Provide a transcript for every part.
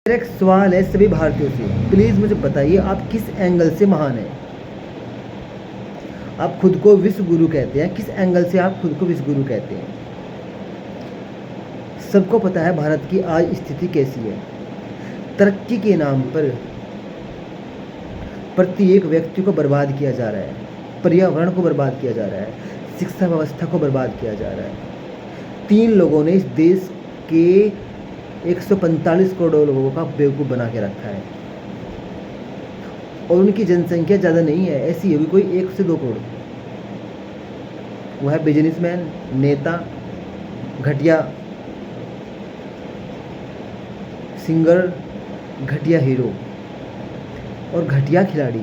मेरा एक सवाल है सभी भारतीयों से, प्लीज़ मुझे बताइए आप किस एंगल से महान हैं। आप खुद को विश्व गुरु कहते हैं, किस एंगल से आप खुद को विश्व गुरु कहते हैं। सबको पता है भारत की आज स्थिति कैसी है। तरक्की के नाम पर प्रत्येक व्यक्ति को बर्बाद किया जा रहा है, पर्यावरण को बर्बाद किया जा रहा है, शिक्षा व्यवस्था को बर्बाद किया जा रहा है। 3 लोगों ने इस देश के 145 करोड़ लोगों का बेवकूफ़ बना के रखा है और उनकी जनसंख्या ज़्यादा नहीं है, ऐसी होगी कोई 1 से 2 करोड़। वो है बिजनेसमैन, नेता, घटिया सिंगर, घटिया हीरो और घटिया खिलाड़ी।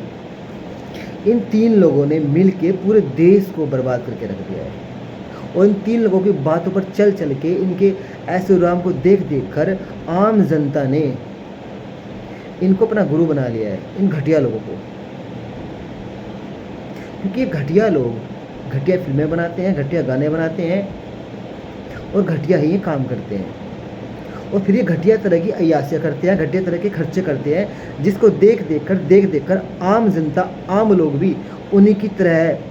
इन 3 लोगों ने मिल के पूरे देश को बर्बाद करके रख दिया है और इन 3 लोगों की बातों पर चल चल के, इनके ऐशोआराम को देख देख कर आम जनता ने इनको अपना गुरु बना लिया है, इन घटिया लोगों को। क्योंकि ये घटिया लोग घटिया फिल्में बनाते हैं, घटिया गाने बनाते हैं और घटिया ही काम करते हैं और फिर ये घटिया तरह की अय्यासियाँ करते हैं, घटिया तरह के खर्चे करते हैं, जिसको देख देख कर आम जनता, आम लोग भी उन्हीं की तरह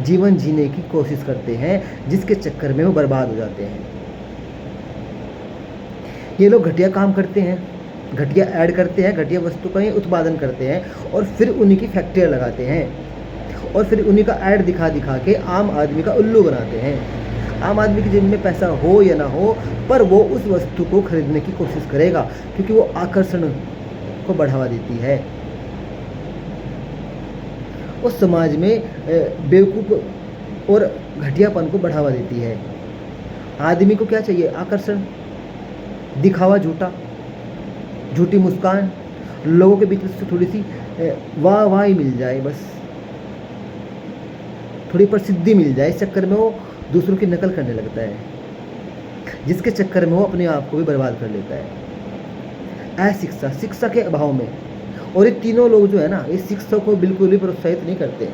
जीवन जीने की कोशिश करते हैं, जिसके चक्कर में वो बर्बाद हो जाते हैं। ये लोग घटिया काम करते हैं, घटिया ऐड करते हैं, घटिया वस्तु का ही उत्पादन करते हैं और फिर उन्हीं की फैक्ट्रियाँ लगाते हैं और फिर उन्हीं का ऐड दिखा दिखा के आम आदमी का उल्लू बनाते हैं। आम आदमी की जेब में पैसा हो या ना हो, पर वो उस वस्तु को खरीदने की कोशिश करेगा क्योंकि वो आकर्षण को बढ़ावा देती है। उस समाज में बेवकूफ़ और घटियापन को बढ़ावा देती है। आदमी को क्या चाहिए? आकर्षण, दिखावा, झूठी मुस्कान, लोगों के बीच में थोड़ी सी वाह ही मिल जाए, बस थोड़ी प्रसिद्धि मिल जाए। इस चक्कर में वो दूसरों की नकल करने लगता है, जिसके चक्कर में वो अपने आप को भी बर्बाद कर लेता है। शिक्षा के अभाव में। और ये तीनों लोग जो है ना, इस शिक्षा को बिल्कुल भी प्रोत्साहित नहीं करते।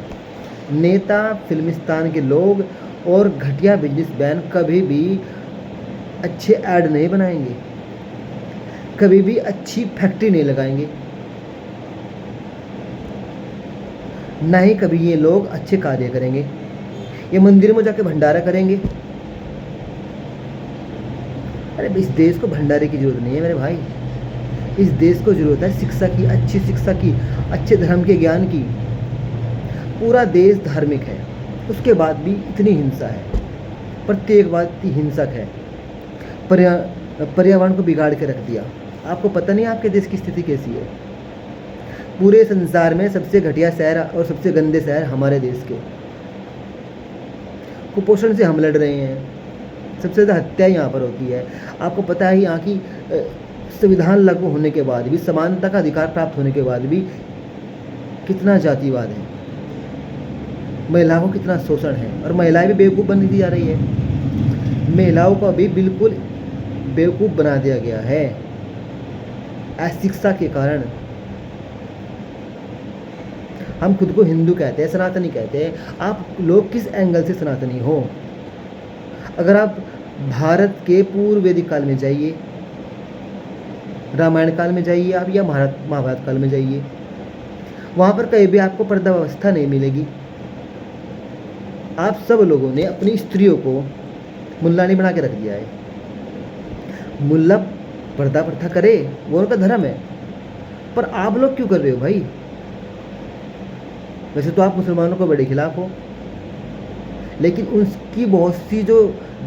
नेता, फिल्मिस्तान के लोग और घटिया बिजनेसमैन कभी भी अच्छे ऐड नहीं बनाएंगे, कभी भी अच्छी फैक्ट्री नहीं लगाएंगे, ना ही कभी ये लोग अच्छे कार्य करेंगे। ये मंदिर में जाके भंडारा करेंगे। अरे इस देश को भंडारे की जरूरत नहीं है मेरे भाई, इस देश को जरूरत है शिक्षा की, अच्छी शिक्षा की, अच्छे धर्म के ज्ञान की। पूरा देश धार्मिक है, उसके बाद भी इतनी हिंसा है, प्रत्येक बात हिंसक है। पर्यावरण को बिगाड़ के रख दिया। आपको पता नहीं आपके देश की स्थिति कैसी है। पूरे संसार में सबसे घटिया शहर और सबसे गंदे शहर हमारे देश के। कुपोषण से हम लड़ रहे हैं, सबसे ज़्यादा हत्या यहाँ पर होती है। आपको पता है यहाँ की संविधान लागू होने के बाद भी, समानता का अधिकार प्राप्त होने के बाद भी कितना जातिवाद है, महिलाओं को कितना शोषण है और महिलाएं भी बेवकूफ़ बन दी जा रही है। महिलाओं को भी बिल्कुल बेवकूफ़ बना दिया गया है अशिक्षा के कारण। हम खुद को हिंदू कहते हैं, सनातनी कहते हैं। आप लोग किस एंगल से सनातनी हो? अगर आप भारत के पूर्व वैदिक काल में जाइए, रामायण काल में जाइए आप, या महाभारत काल में जाइए, वहाँ पर कहीं भी आपको पर्दा व्यवस्था नहीं मिलेगी। आप सब लोगों ने अपनी स्त्रियों को मुल्ला नहीं बना के रख दिया है। मुल्ला पर्दा प्रथा करे, वो उनका धर्म है, पर आप लोग क्यों कर रहे हो भाई? वैसे तो आप मुसलमानों को बड़े खिलाफ हो, लेकिन उनकी बहुत सी जो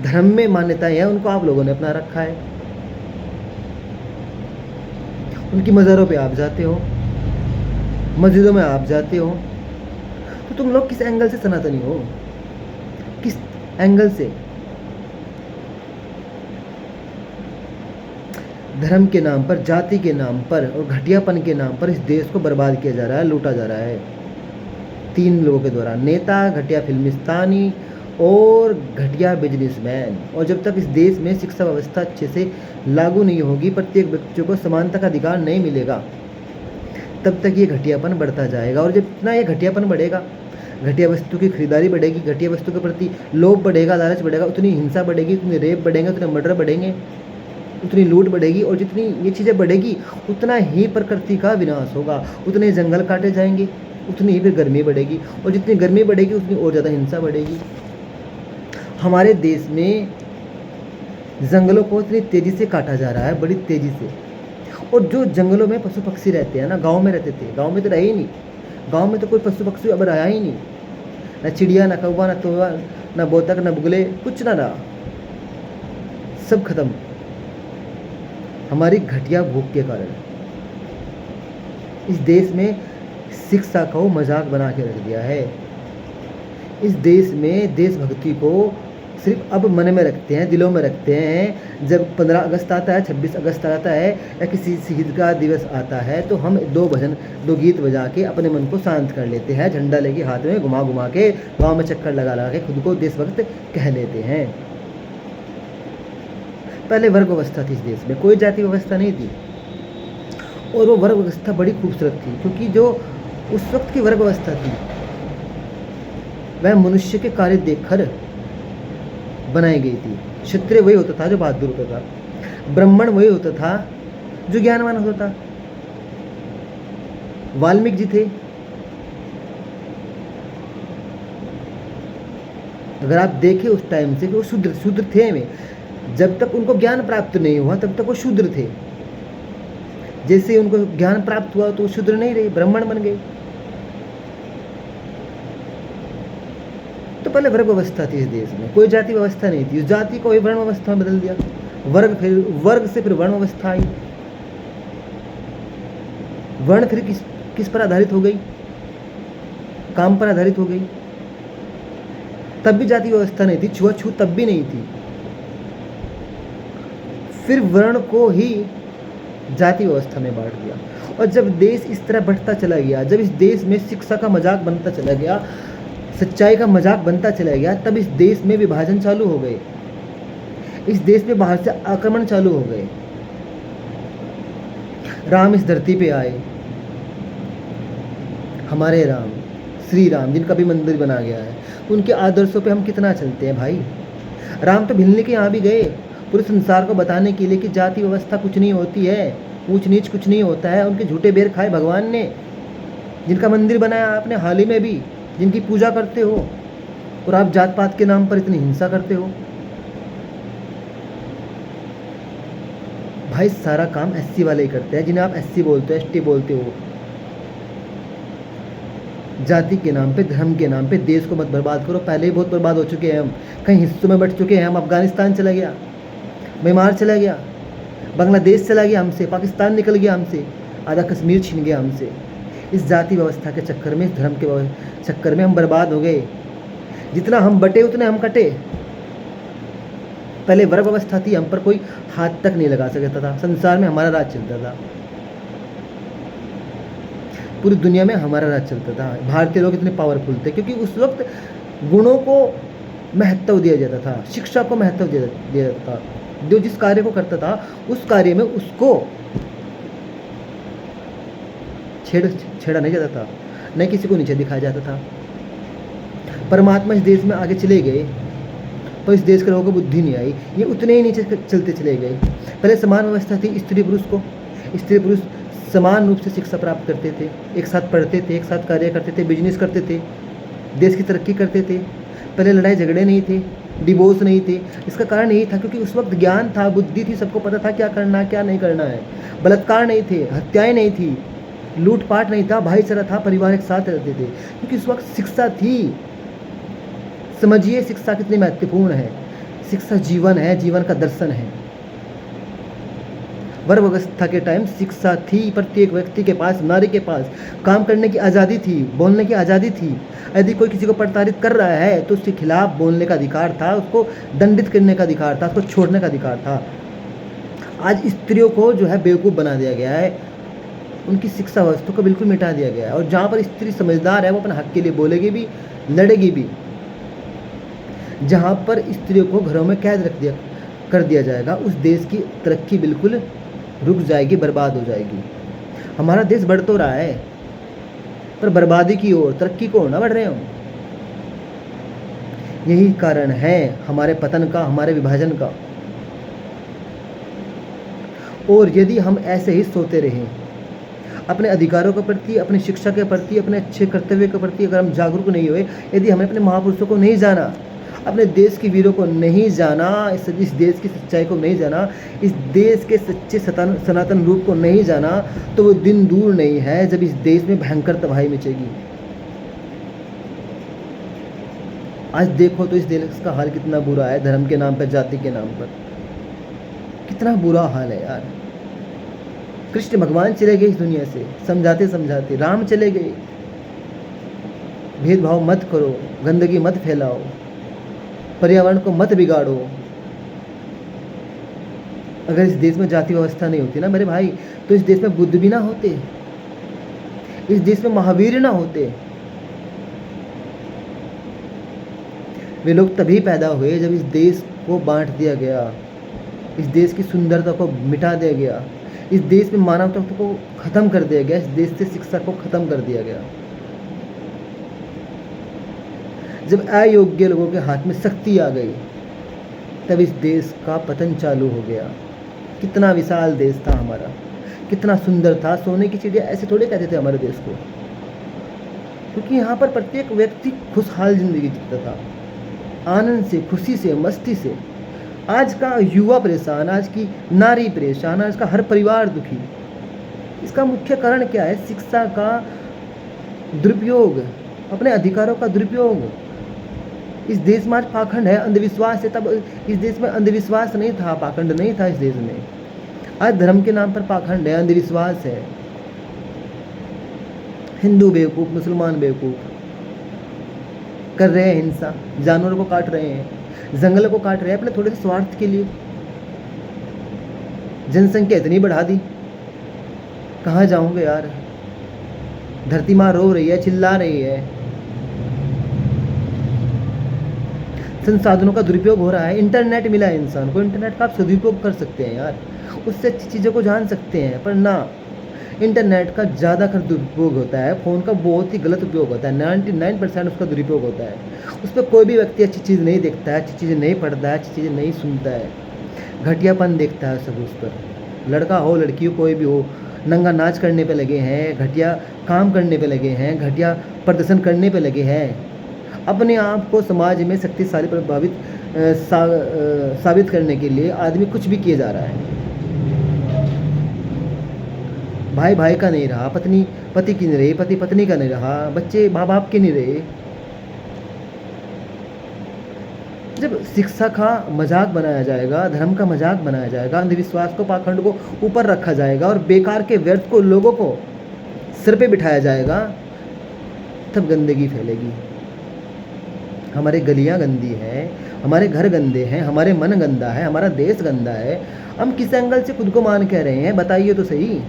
धर्म में मान्यताएं हैं उनको आप लोगों ने अपना रखा है। उनकी मज़ारों पे आप जाते हो, मस्जिदों में आप जाते हो, तो तुम लोग किस एंगल से सनातनी हो? किस एंगल से? धर्म के नाम पर, जाति के नाम पर और घटियापन के नाम पर इस देश को बर्बाद किया जा रहा है, लूटा जा रहा है 3 लोगों के द्वारा। नेता, घटिया फिल्मिस्तानी और घटिया बिजनेसमैन। और जब तक इस देश में शिक्षा व्यवस्था अच्छे से लागू नहीं होगी, प्रत्येक व्यक्ति को समानता का अधिकार नहीं मिलेगा, तब तक ये घटियापन बढ़ता जाएगा। और जितना ये घटियापन बढ़ेगा, घटिया वस्तु की खरीदारी बढ़ेगी, घटिया वस्तु के प्रति लोभ बढ़ेगा, लालच बढ़ेगा, उतनी हिंसा बढ़ेगी, उतने रेप बढ़ेंगे, उतने मर्डर बढ़ेंगे। उतनी लूट बढ़ेगी, और जितनी ये चीज़ें बढ़ेगी उतना ही प्रकृति का विनाश होगा, उतने जंगल काटे जाएंगे, उतनी ही फिर गर्मी बढ़ेगी, और जितनी गर्मी बढ़ेगी उतनी और ज़्यादा हिंसा बढ़ेगी। हमारे देश में जंगलों को इतनी तेज़ी से काटा जा रहा है, बड़ी तेज़ी से। और जो जंगलों में पशु पक्षी रहते हैं ना, गांव में रहते थे, गांव में तो रहे ही नहीं, गांव में तो कोई पशु पक्षी अब रहा ही नहीं, ना चिड़िया, ना कौवा, ना तोवा, ना बोतक, ना बुगले, कुछ ना रहा, सब खत्म हमारी घटिया भूख के कारण। इस देश में शिक्षा को मजाक बना के रख दिया है। इस देश में देशभक्ति को सिर्फ अब मन में रखते हैं, दिलों में रखते हैं। जब 15 अगस्त आता है, 26 अगस्त आता है, या किसी शहीद का दिवस आता है, तो हम दो भजन, दो गीत बजा के अपने मन को शांत कर लेते हैं, झंडा लेके हाथ में घुमा घुमा के, गाँव में चक्कर लगा लगा के खुद को देशभक्त कह लेते हैं। पहले वर्ग व्यवस्था थी इस देश में, कोई जाति व्यवस्था नहीं थी, और वो वर्ग व्यवस्था बड़ी खूबसूरत थी, क्योंकि जो उस वक्त की वर्ग व्यवस्था थी वह मनुष्य के कार्य देखकर बनाई गई थी। क्षत्रिय वही होता था जो बहादुर होता था, ब्राह्मण वही होता था जो ज्ञानवान होता था। वाल्मीकि जी थे, अगर आप देखें उस टाइम से, वो शूद्र थे वे, जब तक उनको ज्ञान प्राप्त नहीं हुआ तब तक वो शूद्र थे। जैसे उनको ज्ञान प्राप्त हुआ तो वो शूद्र नहीं रहे, ब्राह्मण बन गए। तो पहले वर्ग व्यवस्था थी इस देश में, कोई जाति व्यवस्था नहीं थी। उस जाति को वर्ण व्यवस्था में बदल दिया, वर्ग से फिर वर्ण व्यवस्था आई। वर्ण फिर किस पर आधारित हो गई? काम पर आधारित हो गई। तब भी जाति व्यवस्था नहीं थी, छुआछूत तब भी नहीं थी। फिर वर्ण को ही जाति व्यवस्था में बांट दिया। और जब देश इस तरह बढ़ता चला गया, जब इस देश में शिक्षा का मजाक बनता चला गया, सच्चाई का मजाक बनता चला गया, तब इस देश में विभाजन चालू हो गए, इस देश में बाहर से आक्रमण चालू हो गए। राम इस धरती पे आए, हमारे राम, श्री राम, जिनका भी मंदिर बना गया है, उनके आदर्शों पे हम कितना चलते हैं भाई। राम तो भिलने के यहाँ भी गए, पूरे संसार को बताने के लिए कि जाति व्यवस्था कुछ नहीं होती है, ऊंच नीच कुछ नहीं होता है। उनके झूठे बेर खाए भगवान ने, जिनका मंदिर बनाया आपने हाल ही में भी, जिनकी पूजा करते हो, और आप जात पात के नाम पर इतनी हिंसा करते हो। भाई सारा काम एससी वाले ही करते हैं, जिन्हें आप एससी बोलते हो, एसटी बोलते हो। जाति के नाम पे, धर्म के नाम पे देश को मत बर्बाद करो। पहले ही बहुत बर्बाद हो चुके हैं हम, कई हिस्सों में बट चुके हैं हम। अफगानिस्तान चला गया, म्यांमार चला गया, बांग्लादेश चला गया हमसे, पाकिस्तान निकल गया हमसे, आधा कश्मीर छीन गया हमसे। इस जाति व्यवस्था के चक्कर में, इस धर्म के चक्कर में हम बर्बाद हो गए। जितना हम बटे उतने हम कटे। पहले वर्ग व्यवस्था थी, हम पर कोई हाथ तक नहीं लगा सकता था, संसार में हमारा राज चलता था, पूरी दुनिया में हमारा राज चलता था। भारतीय लोग इतने पावरफुल थे क्योंकि उस वक्त गुणों को महत्व दिया जाता था, शिक्षा को महत्व दिया जाता था। जो जिस कार्य को करता था उस कार्य में उसको छेड़ा नहीं जाता था, न किसी को नीचे दिखाया जाता था। परमात्मा इस देश में आगे चले गए, पर इस देश के लोगों को बुद्धि नहीं आई, ये उतने ही नीचे चलते चले गए। पहले समान व्यवस्था थी, स्त्री पुरुष समान रूप से शिक्षा प्राप्त करते थे, एक साथ पढ़ते थे, एक साथ कार्य करते थे, बिजनेस करते थे, देश की तरक्की करते थे। पहले लड़ाई झगड़े नहीं थे, डिवोर्स नहीं थे। इसका कारण यही था क्योंकि उस वक्त ज्ञान था, बुद्धि थी, सबको पता था क्या करना है क्या नहीं करना है। बलात्कार नहीं थे, हत्याएं नहीं थी, लूटपाट नहीं था, भाईचारा था, परिवार एक साथ रहते थे क्योंकि उस वक्त शिक्षा थी। समझिए शिक्षा कितनी महत्वपूर्ण है। शिक्षा जीवन है, जीवन का दर्शन है। वर्ग व्यवस्था के टाइम शिक्षा थी, प्रत्येक व्यक्ति के पास, नारी के पास काम करने की आज़ादी थी, बोलने की आज़ादी थी। यदि कोई किसी को प्रताड़ित कर रहा है तो उसके खिलाफ बोलने का अधिकार था, उसको दंडित करने का अधिकार था, उसको छोड़ने का अधिकार था। आज स्त्रियों को जो है बेवकूफ़ बना दिया गया है, उनकी शिक्षा व्यवस्था को बिल्कुल मिटा दिया गया है। और जहाँ पर स्त्री समझदार है वो अपने हक के लिए बोलेगी भी, लड़ेगी भी। जहाँ पर स्त्रियों को घरों में कैद कर दिया जाएगा, उस देश की तरक्की बिल्कुल रुक जाएगी, बर्बाद हो जाएगी। हमारा देश बढ़ तो रहा है पर बर्बादी की ओर, तरक्की को ना बढ़ रहे हम। यही कारण है हमारे पतन का, हमारे विभाजन का। और यदि हम ऐसे ही सोते रहें, अपने अधिकारों के प्रति, अपनी शिक्षा के प्रति, अपने अच्छे कर्तव्य के प्रति अगर हम जागरूक नहीं हुए, यदि हमने अपने महापुरुषों को नहीं जाना, अपने देश के वीरों को नहीं जाना, इस देश की सच्चाई को नहीं जाना, इस देश के सच्चे सनातन रूप को नहीं जाना, तो वो दिन दूर नहीं है जब इस देश में भयंकर तबाही मचेगी। आज देखो तो इस देश का हाल कितना बुरा है, धर्म के नाम पर, जाति के नाम पर कितना बुरा हाल है यार। कृष्ण भगवान चले गए इस दुनिया से समझाते समझाते, राम चले गए। भेदभाव मत करो, गंदगी मत फैलाओ, पर्यावरण को मत बिगाड़ो। अगर इस देश में जाति व्यवस्था नहीं होती ना मेरे भाई, तो इस देश में बुद्ध भी ना होते, इस देश में महावीर ना होते। वे लोग तभी पैदा हुए जब इस देश को बांट दिया गया, इस देश की सुंदरता को मिटा दिया गया, इस देश में मानवता को खत्म कर दिया गया, इस देश से शिक्षा को खत्म कर दिया गया। जब अयोग्य लोगों के हाथ में शक्ति आ गई, तब इस देश का पतन चालू हो गया। कितना विशाल देश था हमारा, कितना सुंदर था, सोने की चिड़िया ऐसे थोड़े कहते थे हमारे देश को, क्योंकि यहाँ पर प्रत्येक व्यक्ति खुशहाल जिंदगी जीता था, आनंद से, खुशी से, मस्ती से। आज का युवा परेशान, आज की नारी परेशान, आज का हर परिवार दुखी। इसका मुख्य कारण क्या है? शिक्षा का दुरुपयोग, अपने अधिकारों का दुरुपयोग। इस देश में आज पाखंड है, अंधविश्वास है। तब इस देश में अंधविश्वास नहीं था, पाखंड नहीं था इस देश में। आज धर्म के नाम पर पाखंड है, अंधविश्वास है। हिंदू बेवकूफ़, मुसलमान बेवकूफ़, कर रहे हैं हिंसा, जानवरों को काट रहे हैं, जंगल को काट रहे हैं अपने थोड़े से स्वार्थ के लिए। जनसंख्या इतनी बढ़ा दी, कहाँ जाऊंगे यार? धरती माँ रो रही है, चिल्ला रही है। संसाधनों का दुरुपयोग हो रहा है। इंटरनेट मिला है इंसान को, इंटरनेट का आप सदुपयोग कर सकते हैं यार, उससे अच्छी चीज़ों को जान सकते हैं। पर ना, इंटरनेट का ज़्यादातर दुरुपयोग होता है, फ़ोन का बहुत ही गलत उपयोग होता है। 99% उसका दुरुपयोग होता है। उस पर कोई भी व्यक्ति अच्छी चीज़ नहीं देखता है, अच्छी चीज़ें नहीं पढ़ता है, अच्छी चीज़ें नहीं सुनता है, घटियापन देखता है सब उस पर। लड़का हो, लड़की हो, कोई भी हो, नंगा नाच करने पे लगे हैं, घटिया काम करने पे लगे हैं, घटिया प्रदर्शन करने पे लगे हैं। अपने आप को समाज में शक्तिशाली प्रभावित साबित करने के लिए आदमी कुछ भी किए जा रहा है। भाई भाई का नहीं रहा, पत्नी पति की नहीं रही, पति पत्नी का नहीं रहा, बच्चे माँ बाप के नहीं रहे। जब शिक्षा का मजाक बनाया जाएगा, धर्म का मजाक बनाया जाएगा, अंधविश्वास को, पाखंड को ऊपर रखा जाएगा और बेकार के व्यर्थ को, लोगों को सिर पे बिठाया जाएगा, तब गंदगी फैलेगी। हमारे गलियां गंदी हैं, हमारे घर गंदे हैं, हमारे मन गंदा है, हमारा देश गंदा है। हम किस एंगल से खुद को मान कह रहे हैं, बताइए तो सही।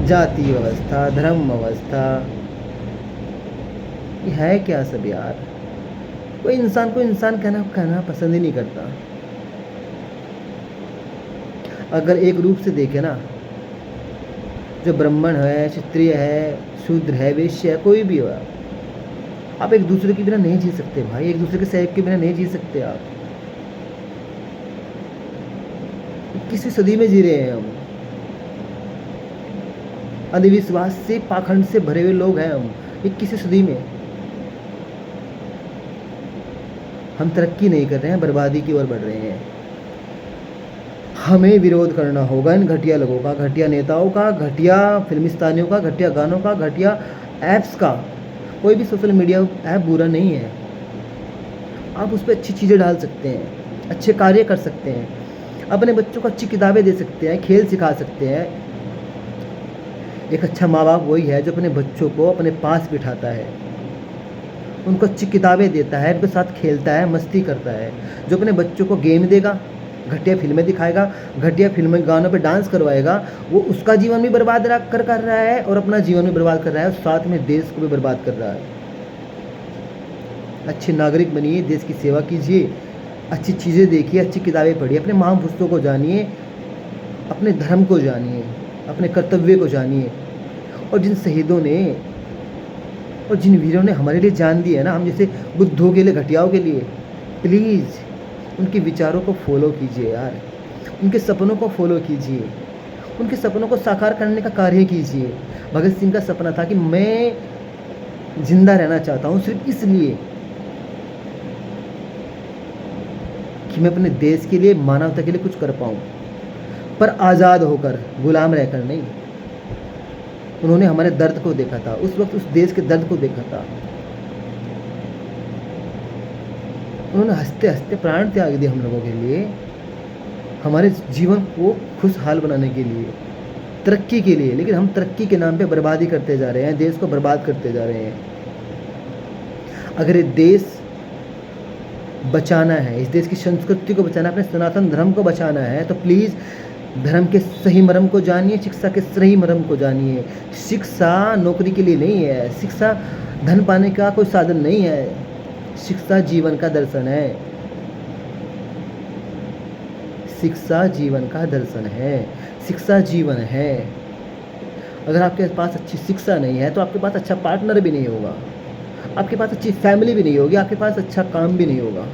जाति व्यवस्था, धर्म व्यवस्था, ये है क्या सब यार? कोई इंसान को इंसान कहना पसंद ही नहीं करता। अगर एक रूप से देखे ना, जो ब्राह्मण है, क्षत्रिय है, शूद्र है, वैश्य है, कोई भी हो, आप एक दूसरे के बिना नहीं जी सकते भाई, एक दूसरे के सहयोग के बिना नहीं जी सकते आप। 21वीं सदी में जी रहे हैं हम, अंधविश्वास से, पाखंड से भरे हुए लोग हैं हम 21वीं सदी में। हम तरक्की नहीं कर रहे हैं, बर्बादी की ओर बढ़ रहे हैं। हमें विरोध करना होगा इन घटिया लोगों का, घटिया नेताओं का, घटिया फिल्मिस्तानियों का, घटिया गानों का, घटिया ऐप्स का। कोई भी सोशल मीडिया ऐप बुरा नहीं है, आप उस पर अच्छी चीज़ें डाल सकते हैं, अच्छे कार्य कर सकते हैं, अपने बच्चों को अच्छी किताबें दे सकते हैं, खेल सिखा सकते हैं। एक अच्छा माँ बाप वही है जो अपने बच्चों को अपने पास बिठाता है, उनको अच्छी किताबें देता है, उनके साथ खेलता है, मस्ती करता है। जो अपने बच्चों को गेम देगा, घटिया फिल्में दिखाएगा, घटिया फिल्में गानों पे डांस करवाएगा, वो उसका जीवन भी बर्बाद कर रहा है और अपना जीवन भी बर्बाद कर रहा है और साथ में देश को भी बर्बाद कर रहा है। अच्छे नागरिक बनिए, देश की सेवा कीजिए, अच्छी चीज़ें देखिए, अच्छी किताबें पढ़िए, अपने महापुरुषों को जानिए, अपने धर्म को जानिए, अपने कर्तव्य को जानिए। और जिन शहीदों ने और जिन वीरों ने हमारे लिए जान दी है ना, हम जैसे बुद्धों के लिए, घटियाओं के लिए, प्लीज़ उनके विचारों को फॉलो कीजिए यार, उनके सपनों को फॉलो कीजिए, उनके सपनों को साकार करने का कार्य कीजिए। भगत सिंह का सपना था कि मैं जिंदा रहना चाहता हूँ सिर्फ इसलिए कि मैं अपने देश के लिए, मानवता के लिए कुछ कर पाऊँ, पर आज़ाद होकर, गुलाम रहकर नहीं। उन्होंने हमारे दर्द को देखा था, उस वक्त उस देश के दर्द को देखा था। उन्होंने हंसते हंसते प्राण त्याग दिए हम लोगों के लिए, हमारे जीवन को खुशहाल बनाने के लिए, तरक्की के लिए। लेकिन हम तरक्की के नाम पे बर्बादी करते जा रहे हैं, देश को बर्बाद करते जा रहे हैं। अगर ये देश बचाना है, इस देश की संस्कृति को बचाना है, अपने सनातन धर्म को बचाना है, तो प्लीज़ धर्म के सही मर्म को जानिए, शिक्षा के सही मर्म को जानिए। शिक्षा नौकरी के लिए नहीं है, शिक्षा धन पाने का कोई साधन नहीं है, शिक्षा जीवन का दर्शन है, शिक्षा जीवन का दर्शन है, शिक्षा जीवन है। अगर आपके पास अच्छी शिक्षा नहीं है तो आपके पास अच्छा पार्टनर भी नहीं होगा, आपके पास अच्छी फैमिली भी नहीं होगी, आपके पास अच्छा काम भी नहीं होगा।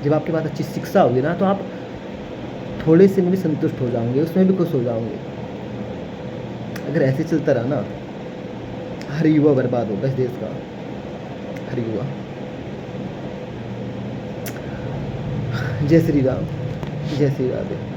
जब आपके पास अच्छी शिक्षा होगी ना, तो आप थोड़े से में भी संतुष्ट हो जाओगे, उसमें भी खुश हो जाओगे। अगर ऐसे चलता रहा ना, हर युवा बर्बाद होगा इस देश का, हर युवा। जय श्री राम, जय श्री राधे।